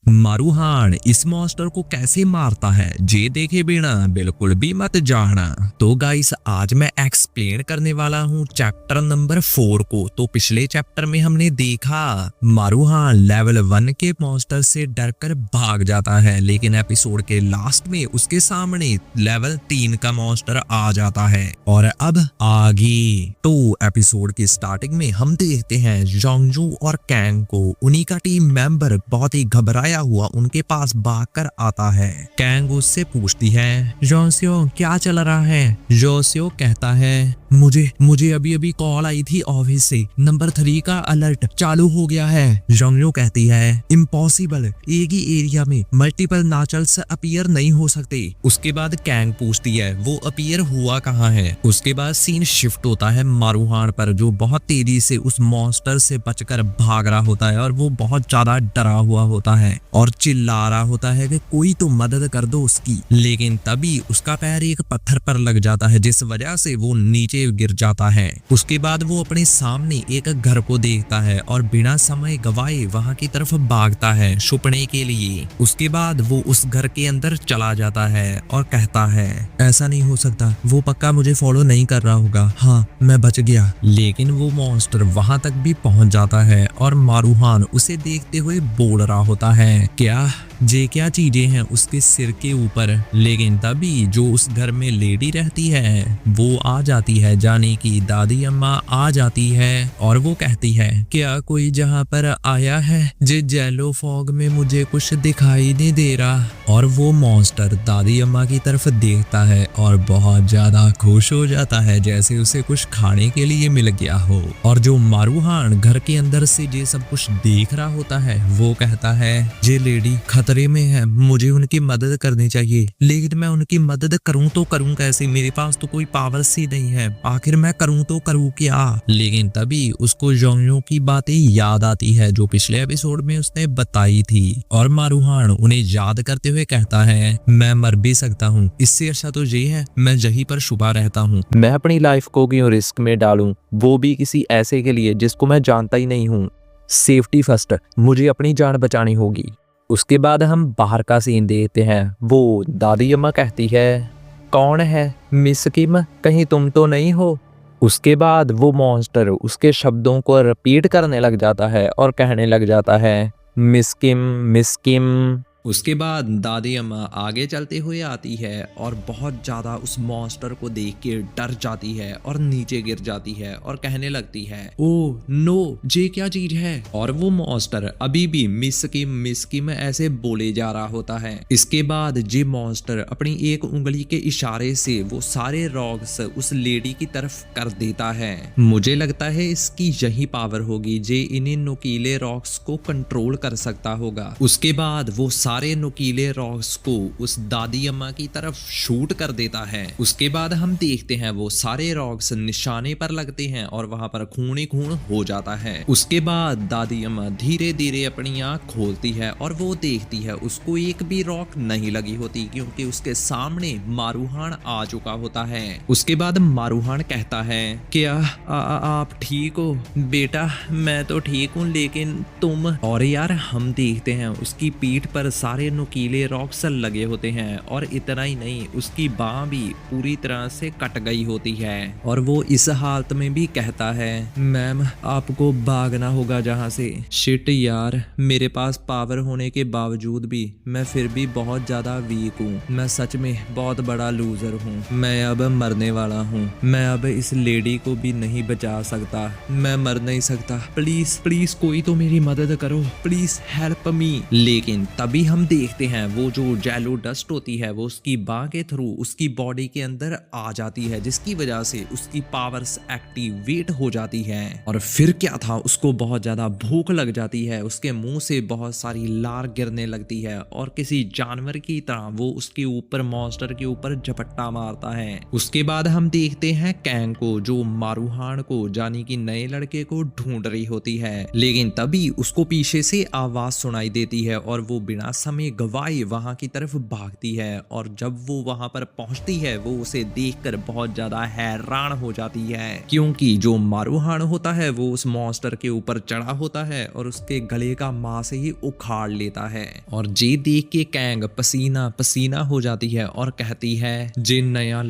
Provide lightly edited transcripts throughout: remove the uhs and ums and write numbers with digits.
मारूहान इस मॉन्स्टर को कैसे मारता है ये देखे बिना बिल्कुल भी मत जाना। तो गाइस आज मैं एक्सप्लेन करने वाला हूँ चैप्टर नंबर 4 को। तो पिछले चैप्टर में हमने देखा मारूहान लेवल 1 के मॉन्स्टर से डरकर भाग जाता है, लेकिन एपिसोड के लास्ट में उसके सामने लेवल 3 का मॉन्स्टर आ जाता है। और अब आगे तो एपिसोड की स्टार्टिंग में हम देखते हैं जोंगजू और कैंग को। उन्हीं का टीम मेंबर बहुत ही घबराया हुआ उनके पास भागकर आता है। कैंग उससे पूछती है जोसियो क्या चल रहा है। जोसियो कहता है मुझे अभी अभी कॉल आई थी ऑफिस से, नंबर 3 का अलर्ट चालू हो गया है। जोंगजू कहती है इम्पॉसिबल, एक ही एरिया में मल्टीपल नाचल्स अपीयर नहीं हो सकते। उसके बाद कैंग पूछती है वो अपीयर हुआ कहाँ है। उसके बाद सीन शिफ्ट होता है मारूहान पर, जो बहुत तेजी से उस मॉन्स्टर से बचकर भाग रहा होता है और वो बहुत ज्यादा डरा हुआ होता है और चिल्ला रहा होता है कि कोई तो मदद कर दो उसकी। लेकिन तभी उसका पैर एक पत्थर पर लग जाता है जिस वजह से वो नीचे गिर जाता है। उसके बाद वो अपने सामने एक घर को देखता है और बिना समय गवाए वहां की तरफ भागता है छुपने के लिए। उसके बाद वो उस घर के अंदर चला जाता है और कहता है ऐसा नहीं हो सकता, वो पक्का मुझे फॉलो नहीं कर रहा होगा, हाँ मैं बच गया। लेकिन वो मॉन्स्टर वहां तक भी पहुंच जाता है और मारूहान उसे देखते हुए बोल रहा होता है क्या चीजें हैं उसके सिर के ऊपर। लेकिन तभी जो उस घर में लेडी रहती है वो आ जाती है, जाने की दादी अम्मा आ जाती है और वो कहती है क्या कोई जहाँ पर आया है जे जेलो फॉग में मुझे कुछ दिखाई नहीं दे रहा। और वो मॉन्स्टर दादी अम्मा की तरफ देखता है और बहुत ज्यादा खुश हो जाता है जैसे उसे कुछ खाने के लिए मिल गया हो। और जो मारूहान घर के अंदर से ये सब कुछ देख रहा होता है वो कहता है ये लेडी खतरे में है, मुझे उनकी मदद करनी चाहिए, लेकिन मैं उनकी मदद करूं तो करूं कैसे, मेरे पास तो कोई पावर्स ही नहीं है, आखिर मैं करूं तो करूं क्या। लेकिन तभी उसको जोंगजू की बातें याद आती है जो पिछले एपिसोड में उसने बताई थी और मारूहान उन्हें याद करते हुए कहता है मैं मर भी सकता हूँ, इससे अच्छा तो ये है मैं यहीं पर छुपा रहता हूँ। मैं अपनी लाइफ को क्यों रिस्क में डालूं, वो भी किसी ऐसे के लिए जिसको मैं जानता ही नहीं हूँ। सेफ्टी फर्स्ट, मुझे अपनी जान बचानी होगी। उसके बाद हम बाहर का सीन देखते हैं। वो दादी अम्मा कहती है कौन है मिस किम, कहीं तुम तो नहीं हो। उसके बाद वो मॉन्स्टर उसके शब्दों को रिपीट करने लग जाता है और कहने लग जाता है मिस किम मिस किम। उसके बाद दादी अम्मा आगे चलते हुए आती है और बहुत ज्यादा उस मॉन्स्टर को देख के डर जाती है और नीचे गिर जाती है और कहने लगती है ओ नो ये क्या चीज है। और वो मॉन्स्टर अभी भी मिस किम ऐसे बोले जा रहा होता है। इसके बाद ये मॉन्स्टर अपनी एक उंगली के इशारे से वो सारे रॉक्स उस लेडी की तरफ कर देता है। मुझे लगता है इसकी यही पावर होगी जे इन्हीं नुकीले रॉक्स को कंट्रोल कर सकता होगा। उसके बाद वो सारे नुकीले रॉक्स को उस दादी अम्मा की तरफ शूट कर देता है। उसके बाद हम देखते हैं वो सारे रॉक्स निशाने पर लगते हैं और वहां पर खून ही खून हो जाता है। उसके बाद दादी अम्मा धीरे धीरे अपनी आंख खोलती है और वो देखती है उसको एक भी रॉक नहीं लगी होती क्योंकि उसके सामने मारूहान आ चुका होता है। उसके बाद मारूहान कहता है क्या आप ठीक हो बेटा। मैं तो ठीक हूँ लेकिन तुम। और यार हम देखते हैं उसकी पीठ पर सारे नुकीले रॉक्स लगे होते हैं और इतना ही नहीं उसकी बाह भी पूरी तरह से कट गई होती है। और वो इस हालत में भी कहता है मैम आपको भागना होगा जहाँ से। शिट यार, मेरे पास पावर होने के बावजूद भी मैं फिर भी बहुत ज्यादा वीक हूँ। मैं सच में बहुत बड़ा लूजर हूँ। मैं अब मरने वाला हूँ। मैं अब इस लेडी को भी नहीं बचा सकता। मैं मर नहीं सकता। प्लीज प्लीज कोई तो मेरी मदद करो, प्लीज हेल्प मी। लेकिन तभी हम देखते हैं वो जो जेलो डस्ट होती है वो उसकी बाह के थ्रू उसकी बॉडी के अंदर आ जाती है जिसकी वजह से उसकी पावर्स एक्टिवेट हो जाती है। और फिर क्या था, उसको बहुत ज्यादा भूख लग जाती है, उसके मुंह से बहुत सारी लार गिरने लगती है और किसी जानवर की तरह वो उसके ऊपर मॉन्स्टर के ऊपर झपट्टा मारता है। उसके बाद हम देखते हैं कैंग को जो मारूहान को जानी कि नए लड़के को ढूंढ रही होती है। लेकिन तभी उसको पीछे से आवाज सुनाई देती है और वो बिना समय गवाए वहां की तरफ भागती है और जब वो वहां पर पहुंचती है वो उसे देखकर बहुत ज्यादा हैरान हो जाती है, क्योंकि जो मारूहान होता है वो उस मॉन्स्टर के ऊपर चढ़ा होता है और उसके गले का मांस ही उखाड़ लेता है। और ये देख के कैंग पसीना पसीना हो जाती है और कहती है जिन नया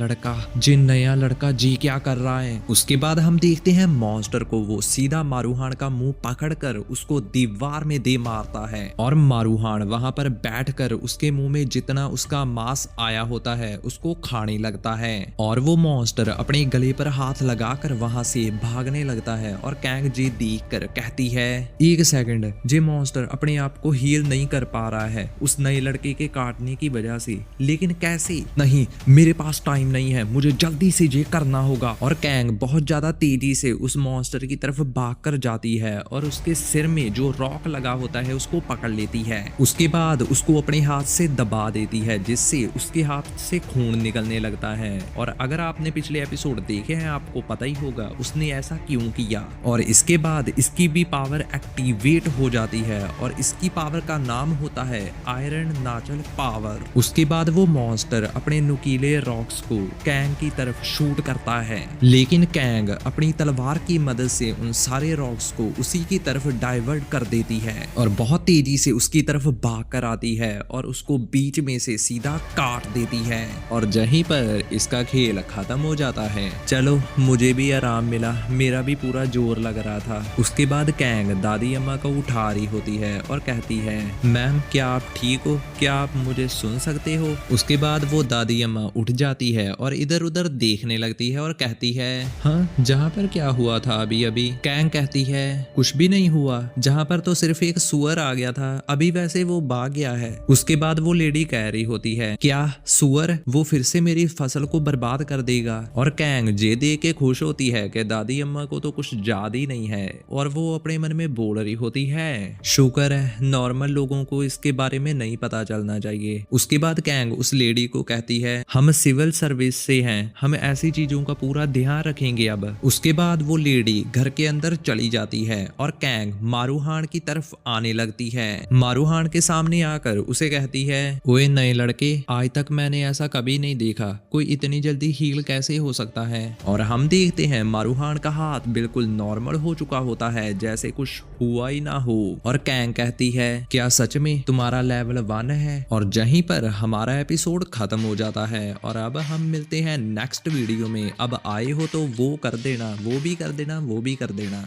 लड़का जी क्या कर रहा है। उसके बाद हम देखते हैं मॉन्स्टर को वो सीधा मारूहान का मुंह पकड़कर उसको दीवार में दे मारता है और मारूहान वहां पर बैठकर उसके मुंह में जितना उसका मांस आया होता है उसको खाने लगता है और वो मॉन्स्टर अपने गले पर हाथ लगाकर वहां से भागने लगता है। और कैंग जी देखकर कहती है एक सेकंड, जे मॉन्स्टर अपने आप को हील नहीं कर पा रहा है उस नए लड़के के काटने की वजह से, लेकिन कैसे? नहीं, मेरे पास टाइम नहीं है, मुझे जल्दी से ये करना होगा। और कैंग बहुत ज्यादा तेजी से उस मॉन्स्टर की तरफ भागकर जाती है और उसके सिर में जो रॉक लगा होता है उसको पकड़ लेती है। उसके बाद उसको अपने हाथ से दबा देती है जिससे उसके हाथ से खून निकलने लगता है। और अगर आपने पिछले एपिसोड देखे हैं आपको पता ही होगा उसने ऐसा क्यों किया। और इसके बाद इसकी भी पावर एक्टिवेट हो जाती है और इसकी पावर का नाम होता है आयरन नाचल पावर। उसके बाद वो मॉन्स्टर अपने नुकीले रॉक्स को कैंग की तरफ शूट करता है, लेकिन कैंग अपनी तलवार की मदद से उन सारे रॉक्स को उसी की तरफ डाइवर्ट कर देती है और बहुत तेजी से उसकी तरफ भाग कर आती है और उसको बीच में से सीधा काट देती है। और यहीं पर इसका खेल खत्म हो जाता है। चलो मुझे भी आराम मिला, मेरा भी पूरा जोर लग रहा था। उसके बाद कैंग दादी अम्मा को उठा रही होती है और कहती है मैम क्या आप ठीक हो, क्या आप मुझे सुन सकते हो? उसके बाद वो दादी अम्मा उठ जाती है और इधर उधर देखने लगती है और कहती है हाँ, जहाँ पर क्या हुआ था अभी अभी? कैंग कहती है कुछ भी नहीं हुआ, जहाँ पर तो सिर्फ एक सुअर आ गया था, अभी वैसे वो भाग गया है। उसके बाद वो लेडी कह रही होती है क्या सुअर? वो फिर से मेरी फसल को बर्बाद कर देगा। और कैंग जे देख के खुश होती है कि दादी अम्मा को तो कुछ याद ही नहीं है और वो अपने मन में बोल रही होती है शुक्र है नॉर्मल लोगों को इसके बारे में नहीं पता चलना चाहिए। उसके बाद कैंग उस लेडी को कहती है हम सिविल सर्विस से हैं, हम ऐसी चीजों का पूरा ध्यान रखेंगे अब। उसके बाद वो लेडी घर के अंदर चली जाती है और कैंग मारूहान की तरफ आने लगती है। मारूहान के सामने आकर उसे कहती है ओए नए लड़के, आज तक मैंने ऐसा कभी नहीं देखा, कोई इतनी जल्दी हील कैसे हो सकता है? और हम देखते हैं मारूहान का हाथ बिल्कुल नॉर्मल हो चुका होता है जैसे कुछ हुआ ही ना हो। और कैंग कहती है क्या सच में तुम्हारा लेवल 1 है? और यहीं पर हमारा एपिसोड खत्म हो जाता है और अब हम मिलते हैं नेक्स्ट वीडियो में। अब आए हो तो वो कर देना, वो भी कर देना, वो भी कर देना।